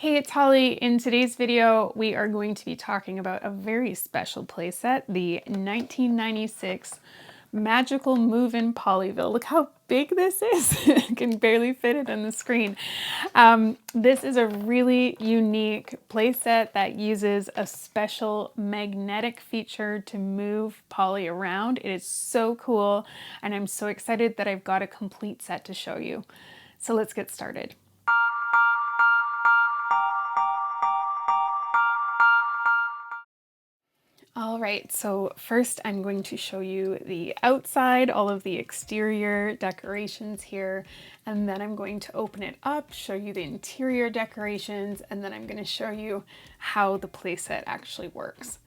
Hey, it's Holly. In today's video, we are going to be talking about a very special playset, the 1996 Magical Movin Pollyville. Look how big this is. I can barely fit it on the screen. This is a really unique playset that uses a special magnetic feature to move Polly around. It is so cool, and I'm so excited that I've got a complete set to show you. So let's get started. All right, so first I'm going to show you the outside, all of the exterior decorations here, and then I'm going to open it up, show you the interior decorations, and then I'm going to show you how the playset actually works.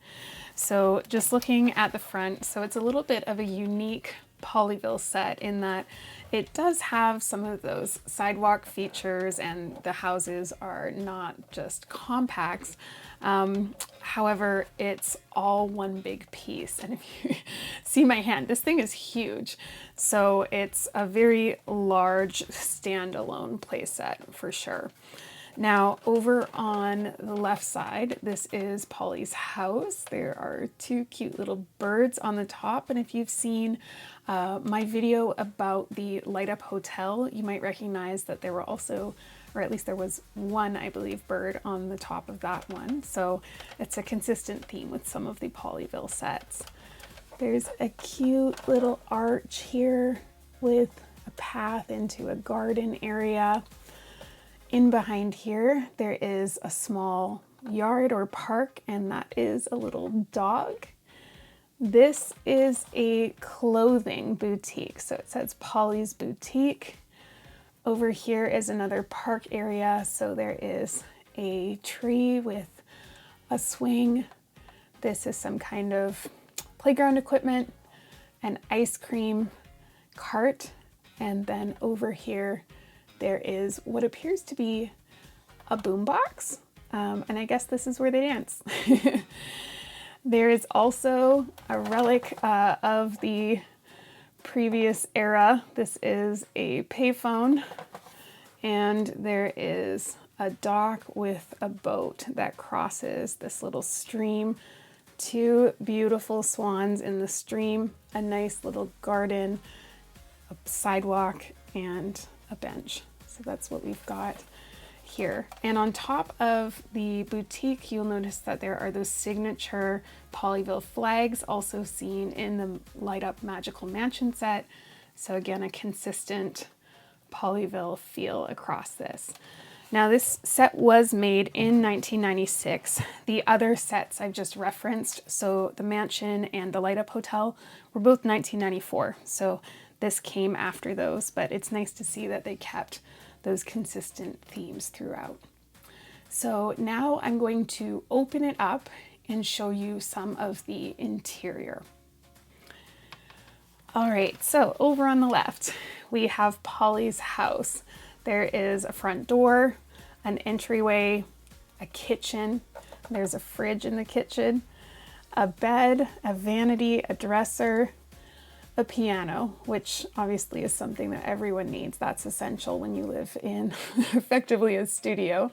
So just looking at the front, so it's a little bit of a unique Pollyville set in that it does have some of those sidewalk features and the houses are not just compacts. However, it's all one big piece. And if you see my hand, this thing is huge. So it's a very large standalone playset for sure. Now over on the left side, this is Polly's house. There are two cute little birds on the top. And if you've seen my video about the light up hotel, you might recognize that there were also, or at least there was one, I believe, bird on the top of that one. So it's a consistent theme with some of the Pollyville sets. There's a cute little arch here with a path into a garden area. In behind here, there is a small yard or park, and that is a little dog. This is a clothing boutique. So it says Polly's Boutique. Over here is another park area. So there is a tree with a swing. This is some kind of playground equipment, an ice cream cart, and then over here there is what appears to be a boombox, and I guess this is where they dance. There is also a relic of the previous era. This is a payphone, and there is a dock with a boat that crosses this little stream. Two beautiful swans in the stream, a nice little garden, a sidewalk, and a bench. So that's what we've got here. And on top of the boutique, you'll notice that there are those signature Pollyville flags also seen in the light up Magical Mansion set. So again, a consistent Pollyville feel across this. Now this set was made in 1996. The other sets I've just referenced, so the mansion and the light up hotel, were both 1994. So this came after those, but it's nice to see that they kept those consistent themes throughout. So now I'm going to open it up and show you some of the interior. All right, so over on the left, we have Polly's house. There is a front door, an entryway, a kitchen. There's a fridge in the kitchen, a bed, a vanity, a dresser, a piano, which obviously is something that everyone needs. That's essential when you live in effectively a studio.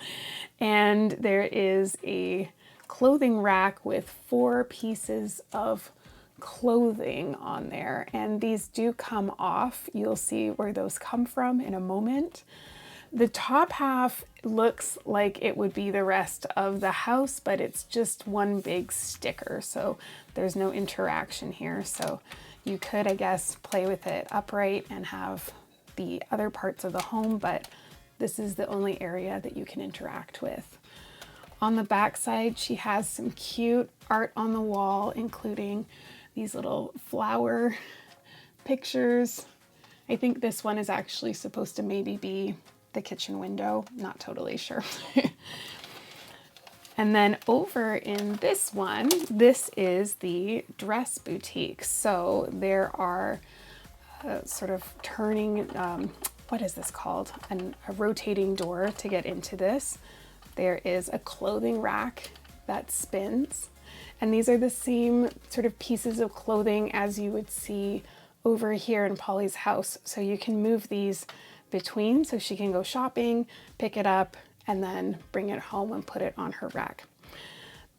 And there is a clothing rack with 4 pieces of clothing on there. And these do come off. You'll see where those come from in a moment. The top half looks like it would be the rest of the house, but it's just one big sticker. So there's no interaction here. So you could, I guess, play with it upright and have the other parts of the home, but this is the only area that you can interact with. On the back side, she has some cute art on the wall, including these little flower pictures. I think this one is actually supposed to maybe be the kitchen window, not totally sure. And then over in this one, this is the dress boutique. So there are sort of turning, what is this called? A rotating door to get into this. There is a clothing rack that spins. And these are the same sort of pieces of clothing as you would see over here in Polly's house. So you can move these between, so she can go shopping, pick it up, and then bring it home and put it on her rack.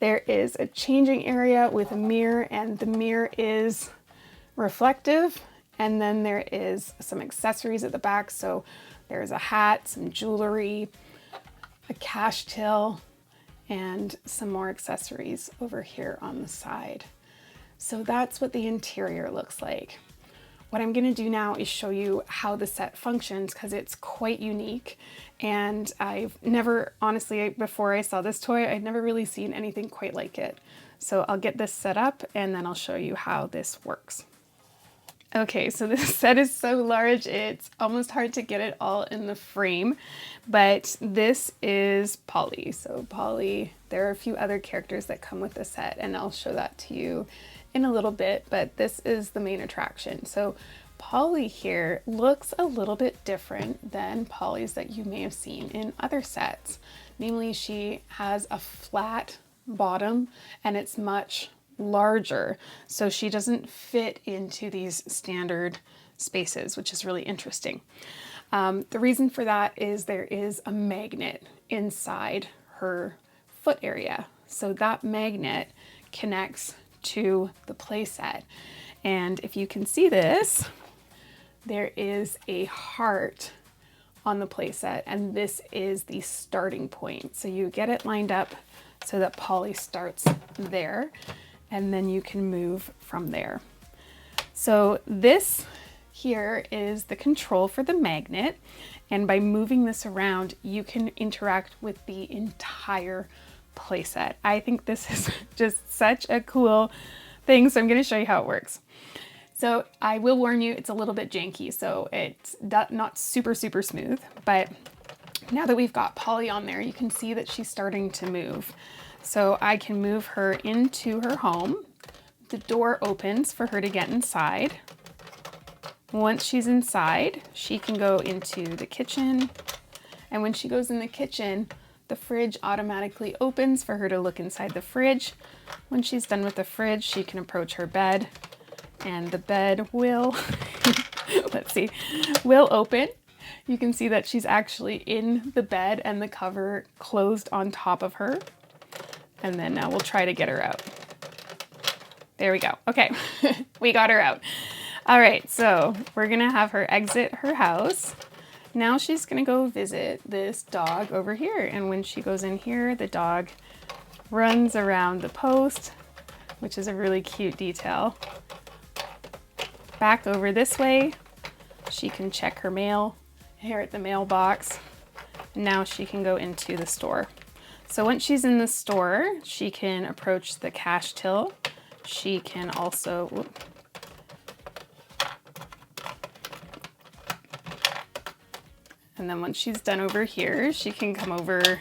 There is a changing area with a mirror, and the mirror is reflective. And then there is some accessories at the back. So there's a hat, some jewelry, a cash till, and some more accessories over here on the side. So that's what the interior looks like. What I'm going to do now is show you how the set functions, because it's quite unique. And I've never, honestly, before I saw this toy, I'd never really seen anything quite like it. So I'll get this set up and then I'll show you how this works. Okay, so this set is so large, it's almost hard to get it all in the frame, but this is Polly. So Polly, there are a few other characters that come with the set, and I'll show that to you in a little bit, but this is the main attraction. So Polly here looks a little bit different than Pollys that you may have seen in other sets. Namely, she has a flat bottom and it's much larger, so she doesn't fit into these standard spaces, which is really interesting. The reason for that is there is a magnet inside her foot area. So that magnet connects to the playset. And if you can see this, there is a heart on the playset, and this is the starting point. So you get it lined up so that Polly starts there, and then you can move from there. So this here is the control for the magnet, and by moving this around, you can interact with the entire playset. I think this is just such a cool thing, so I'm going to show you how it works. So I will warn you, it's a little bit janky, so it's not super smooth, but now that we've got Polly on there, you can see that she's starting to move. So I can move her into her home. The door opens for her to get inside. Once she's inside, she can go into the kitchen. And when she goes in the kitchen, the fridge automatically opens for her to look inside the fridge. When she's done with the fridge, she can approach her bed, and the bed will, will open. You can see that she's actually in the bed and the cover closed on top of her. And then now we'll try to get her out. There we go. Okay, we got her out. All right, so we're gonna have her exit her house. Now she's gonna go visit this dog over here. And when she goes in here, the dog runs around the post, which is a really cute detail. Back over this way, she can check her mail here at the mailbox. Now she can go into the store. So once she's in the store, she can approach the cash till. She can also, and then once she's done over here, she can come over,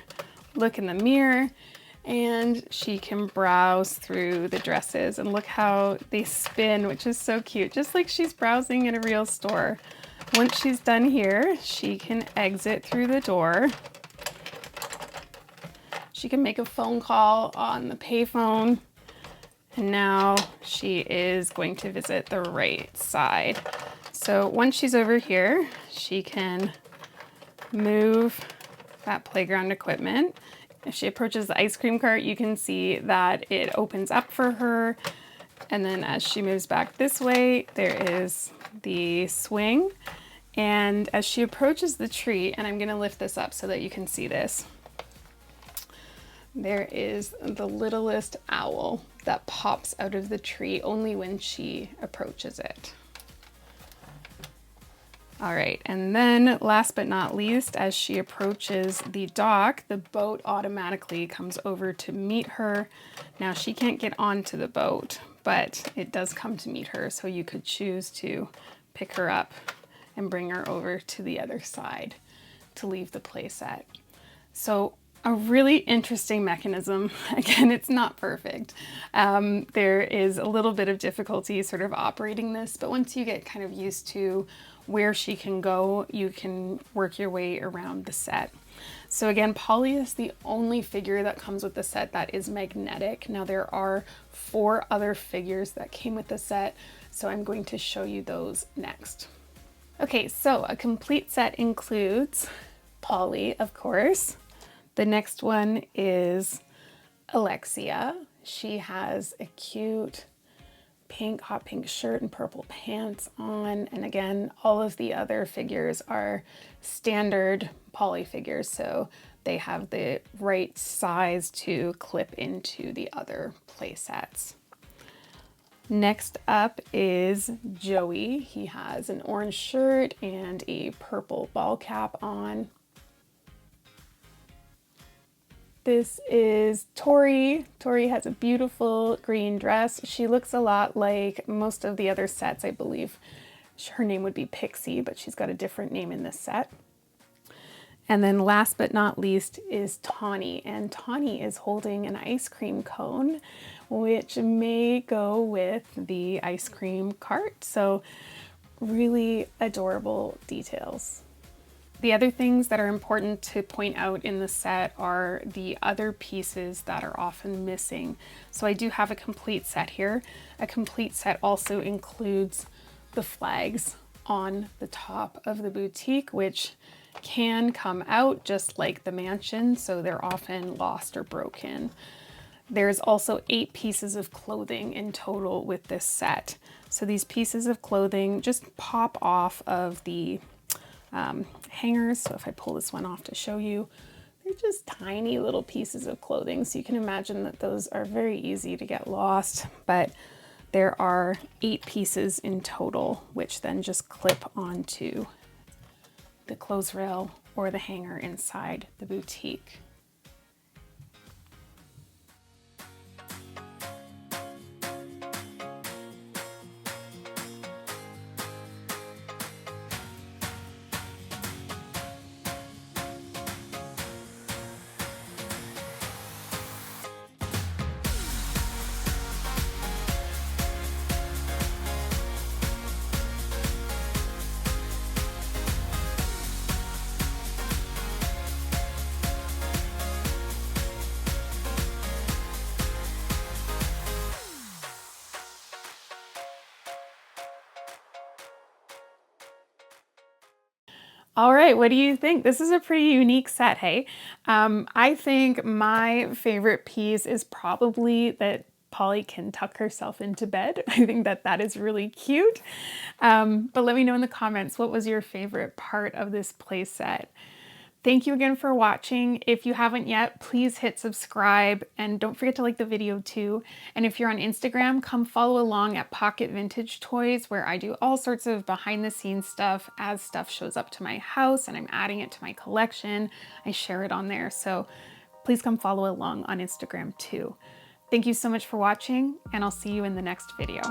look in the mirror, and she can browse through the dresses, and look how they spin, which is so cute, just like she's browsing in a real store. Once she's done here, she can exit through the door. She can make a phone call on the payphone, and now she is going to visit the right side. So once she's over here, she can move that playground equipment. If she approaches the ice cream cart, you can see that it opens up for her. And then as she moves back this way, there is the swing. And as she approaches the tree, and I'm gonna lift this up so that you can see this, there is the littlest owl that pops out of the tree only when she approaches it. All right, and then last but not least, as she approaches the dock, the boat automatically comes over to meet her. Now she can't get onto the boat, but it does come to meet her, so you could choose to pick her up and bring her over to the other side to leave the playset. So a really interesting mechanism. Again, it's not perfect. There is a little bit of difficulty sort of operating this, but once you get kind of used to where she can go, you can work your way around the set. So again, Polly is the only figure that comes with the set that is magnetic. Now there are 4 other figures that came with the set, so I'm going to show you those next. Okay, so a complete set includes Polly, of course, The next one is Alexia. She has a cute pink, hot pink shirt and purple pants on. And again, all of the other figures are standard Polly figures, so they have the right size to clip into the other play sets. Next up is Joey. He has an orange shirt and a purple ball cap on. This is Tori. Tori has a beautiful green dress. She looks a lot like most of the other sets, I believe. Her name would be Pixie, but she's got a different name in this set. And then last but not least is Tawny. And Tawny is holding an ice cream cone, which may go with the ice cream cart. So really adorable details. The other things that are important to point out in the set are the other pieces that are often missing. So I do have a complete set here. A complete set also includes the flags on the top of the boutique, which can come out just like the mansion, so they're often lost or broken. There's also 8 pieces of clothing in total with this set. So these pieces of clothing just pop off of the hangers. So if I pull this one off to show you, they're just tiny little pieces of clothing. So you can imagine that those are very easy to get lost, but there are 8 pieces in total, which then just clip onto the clothes rail or the hanger inside the boutique. All right, what do you think? This is a pretty unique set, hey? I think my favorite piece is probably that Polly can tuck herself into bed. I think that that is really cute. But let me know in the comments, what was your favorite part of this play set? Thank you again for watching. If you haven't yet, please hit subscribe and don't forget to like the video too. And if you're on Instagram, come follow along at Pocket Vintage Toys, where I do all sorts of behind the scenes stuff as stuff shows up to my house and I'm adding it to my collection. I share it on there. So please come follow along on Instagram too. Thank you so much for watching, and I'll see you in the next video.